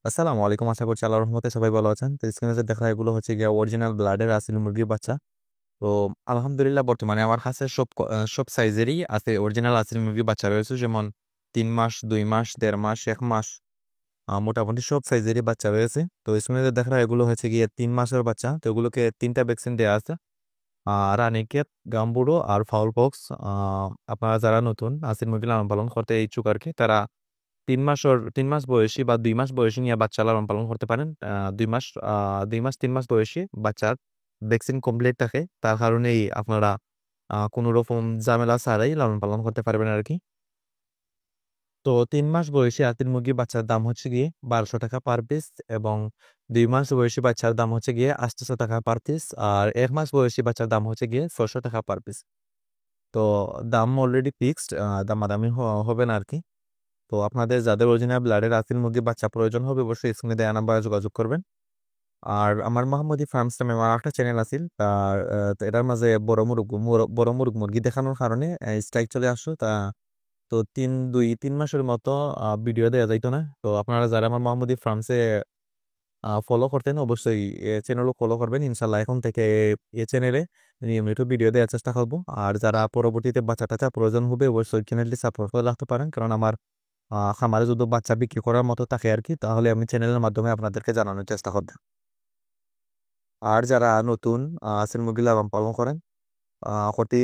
আসসালামু আলাইকুম। আশা করছি আল্লাহর রহমতে সবাই ভালো আছেন। তো স্ক্রিনে যে দেখা এগুলো হচ্ছে গিয়ে অরিজিনাল ব্লাডের আসিল মুরগির বাচ্চা। তো আলহামদুলিল্লাহ বর্তমানে আমার কাছে সব সাইজেরই আছে অরিজিনাল আসিল মুরগির বাচ্চা রয়েছে, যেমন 3 মাস, 2 মাস, 1.5 মাস, 1 মাস, মোটামুটি সব সাইজেরই বাচ্চা রয়েছে। তো স্ক্রিনে যে দেখা এগুলো হচ্ছে গিয়ে 3 মাসের বাচ্চা। তো এগুলোকে 3টা ভ্যাকসিন দেওয়া আছে, রানীক্ষেত, গাম্বুরো আর ফাউল পক্স। আপনারা যারা নতুন আসিল মুরগি লালন পালন করতে ইচ্ছুক আর কি, তারা 3 মাস বয়সী বা 2 মাস বয়সী নিয়ে বাচ্চা লালন পালন করতে পারেন। 2 মাস, 2 মাস 3 মাস বয়সী বাচ্চার ভ্যাকসিন কমপ্লিট থাকে, তার কারণেই আপনারা কোনো রকম ঝামেলা ছাড়াই লালন পালন করতে পারবেন আর কি। তো 3 মাস বয়সী আতির মুরগি বাচ্চার দাম হচ্ছে গিয়ে 1200 টাকা পার পিস, এবং 2 মাস বয়সী বাচ্চার দাম হচ্ছে গিয়ে 800 টাকা পার পিস, আর 1 মাস বয়সী বাচ্চার দাম হচ্ছে গিয়ে 600 টাকা পার পিস। তো দাম অলরেডি ফিক্সড, দামাদামি হবে না আর কি। তো আপনাদের যাদের অরিজিনাল ব্লাডের আসিল মুরগির বাচ্চা প্রয়োজন হবে, অবশ্যই স্ক্রিনে দেওয়া নাম্বারে যোগাযোগ করবেন। আর আমার মাহমুদি ফার্মস নামে আমার একটা চ্যানেল আছিল, আর তো এটার মাঝে বড় মুরগ মুরগি দেখানোর কারণে স্ট্রাইক চলে আসলো। তো 3 মাসের মতো ভিডিও দেওয়া যাইতো না। তো আপনারা যারা আমার মাহমুদি ফার্মসে ফলো করতেন, অবশ্যই চ্যানেলও ফলো করবেন ইনশাল্লাহ। এখন থেকে এই চ্যানেলে নিয়মিত ভিডিও দেওয়ার চেষ্টা করবো। আর যারা পরবর্তীতে বাচ্চা টাচ্চা প্রয়োজন হবে, অবশ্যই চ্যানেলটি সাপোর্ট করে রাখতে পারেন, কারণ আমার খামারে যদি বাচ্চা বিক্রি করার মতো থাকে আর কি, তাহলে আমি চ্যানেলের মাধ্যমে আপনাদেরকে জানানোর চেষ্টা করব। আর যারা নতুন আসিল মুরগি লালন পালন করেন, করতে